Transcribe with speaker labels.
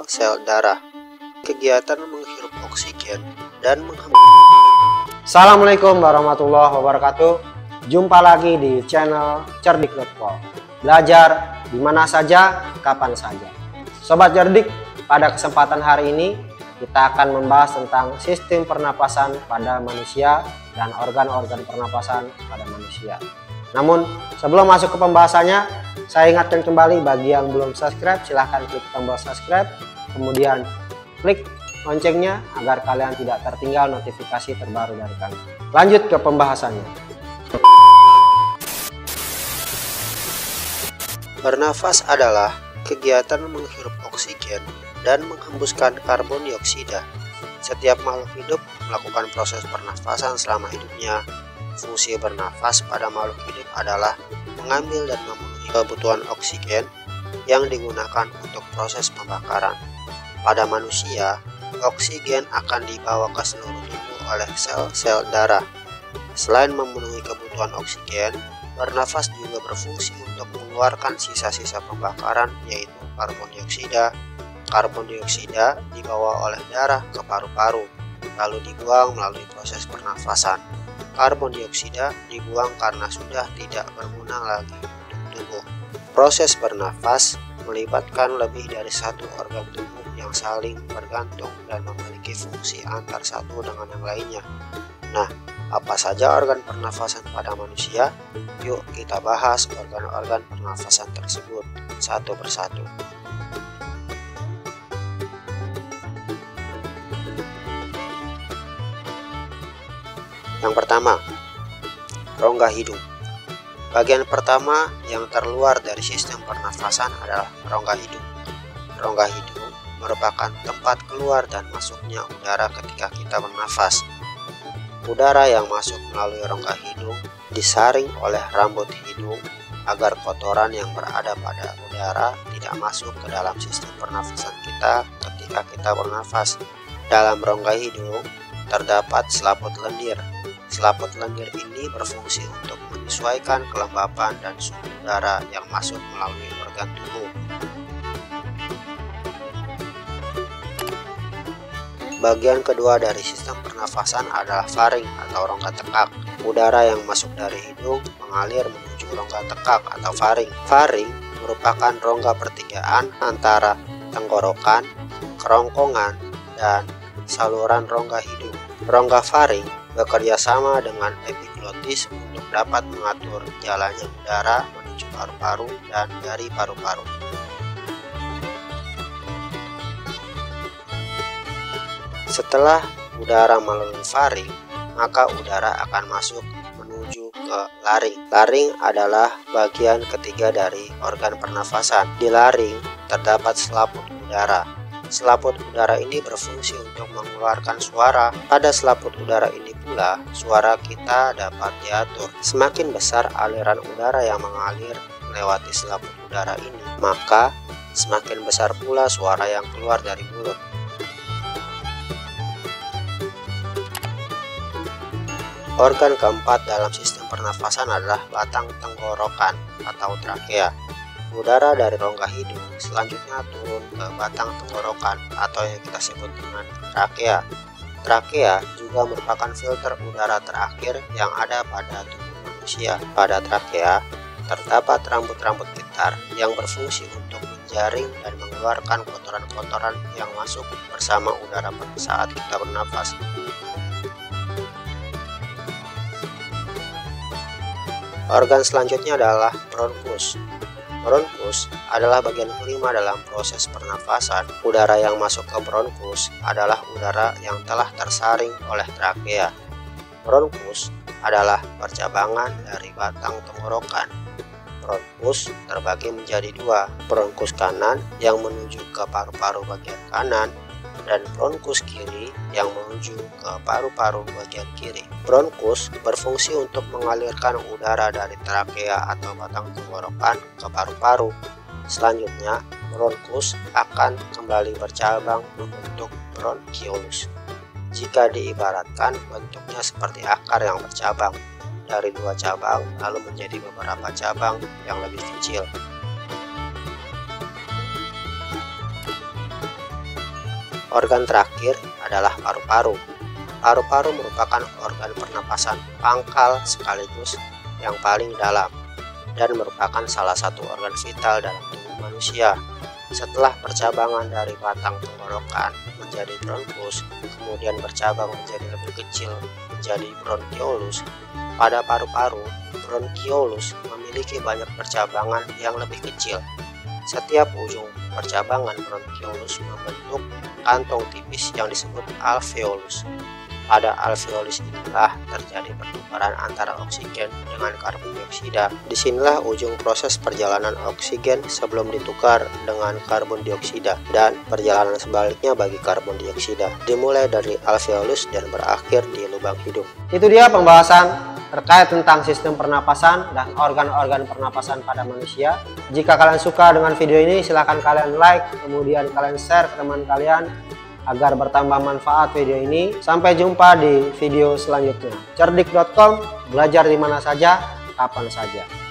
Speaker 1: sel darah. Kegiatan menghirup oksigen dan menghembuskan.
Speaker 2: Assalamualaikum warahmatullahi wabarakatuh. Jumpa lagi di channel Cerdik.pol. Belajar di mana saja, kapan saja. Sobat cerdik, pada kesempatan hari ini kita akan membahas tentang sistem pernapasan pada manusia dan organ-organ pernapasan pada manusia. Namun sebelum masuk ke pembahasannya, saya ingatkan kembali bagi yang belum subscribe, silahkan klik tombol subscribe, kemudian klik loncengnya agar kalian tidak tertinggal notifikasi terbaru dari kami. Lanjut ke pembahasannya.
Speaker 1: Bernafas adalah kegiatan menghirup oksigen dan menghembuskan karbon dioksida. Setiap makhluk hidup melakukan proses pernafasan selama hidupnya. Fungsi bernafas pada makhluk hidup adalah mengambil dan memenuhi kebutuhan oksigen yang digunakan untuk proses pembakaran. Pada manusia, oksigen akan dibawa ke seluruh tubuh oleh sel-sel darah. Selain memenuhi kebutuhan oksigen, bernafas juga berfungsi untuk mengeluarkan sisa-sisa pembakaran, yaitu karbon dioksida. Karbon dioksida dibawa oleh darah ke paru-paru, lalu dibuang melalui proses pernafasan. Karbon dioksida dibuang karena sudah tidak berguna lagi untuk tubuh. Proses bernafas melibatkan lebih dari satu organ tubuh yang saling bergantung dan memiliki fungsi antar satu dengan yang lainnya. Nah, apa saja organ pernafasan pada manusia? Yuk kita bahas organ-organ pernafasan tersebut satu persatu. Yang pertama, rongga hidung. Bagian pertama yang terluar dari sistem pernafasan adalah rongga hidung. Rongga hidung merupakan tempat keluar dan masuknya udara ketika kita bernafas. Udara yang masuk melalui rongga hidung disaring oleh rambut hidung agar kotoran yang berada pada udara tidak masuk ke dalam sistem pernafasan kita ketika kita bernafas. Dalam rongga hidung terdapat selaput lendir. Selaput lendir ini berfungsi untuk menyesuaikan kelembapan dan suhu udara yang masuk melalui organ tubuh. Bagian kedua dari sistem pernafasan adalah faring atau rongga tekak. Udara yang masuk dari hidung mengalir menuju rongga tekak atau faring. Faring merupakan rongga pertigaan antara tenggorokan, kerongkongan, dan saluran rongga hidung. Rongga faring bekerja sama dengan epiglotis untuk dapat mengatur jalannya udara menuju paru-paru dan dari paru-paru. Setelah udara melalui faring, maka udara akan masuk menuju ke laring. Laring adalah bagian ketiga dari organ pernafasan. Di laring terdapat selaput udara. Selaput udara ini berfungsi untuk mengeluarkan suara. Pada selaput udara ini pula, suara kita dapat diatur. Semakin besar aliran udara yang mengalir melewati selaput udara ini, maka semakin besar pula suara yang keluar dari mulut. Organ keempat dalam sistem pernafasan adalah batang tenggorokan atau trakea. Udara dari rongga hidung selanjutnya turun ke batang tenggorokan atau yang kita sebut dengan trakea. Trakea juga merupakan filter udara terakhir yang ada pada tubuh manusia. Pada trakea terdapat rambut-rambut pintar yang berfungsi untuk menjaring dan mengeluarkan kotoran-kotoran yang masuk bersama udara pada saat kita bernafas. Organ selanjutnya adalah bronkus. Bronkus adalah bagian kelima dalam proses pernafasan. Udara yang masuk ke bronkus adalah udara yang telah tersaring oleh trakea. Bronkus adalah percabangan dari batang tenggorokan. Bronkus terbagi menjadi dua, bronkus kanan yang menuju ke paru-paru bagian kanan dan bronkus kiri yang menuju ke paru-paru bagian kiri. Bronkus berfungsi untuk mengalirkan udara dari trakea atau batang tenggorokan ke paru-paru. Selanjutnya, bronkus akan kembali bercabang membentuk bronkiolus. Jika diibaratkan, bentuknya seperti akar yang bercabang. Dari dua cabang lalu menjadi beberapa cabang yang lebih kecil. Organ terakhir adalah paru-paru. Paru-paru merupakan organ pernapasan pangkal sekaligus yang paling dalam dan merupakan salah satu organ vital dalam tubuh manusia. Setelah percabangan dari batang tenggorokan menjadi bronkus, kemudian bercabang menjadi lebih kecil menjadi bronkiolus. Pada paru-paru, bronkiolus memiliki banyak percabangan yang lebih kecil. Setiap ujung percabangan bronkiolus membentuk kantong tipis yang disebut alveolus. Pada alveolus inilah terjadi pertukaran antara oksigen dengan karbon dioksida. Disinilah ujung proses perjalanan oksigen sebelum ditukar dengan karbon dioksida, dan perjalanan sebaliknya bagi karbon dioksida, dimulai dari alveolus dan berakhir di lubang hidung.
Speaker 2: Itu dia pembahasan terkait tentang sistem pernapasan dan organ-organ pernapasan pada manusia. Jika kalian suka dengan video ini, silahkan kalian like, kemudian kalian share ke teman kalian agar bertambah manfaat video ini. Sampai jumpa di video selanjutnya. Cerdik.com, belajar di mana saja, kapan saja.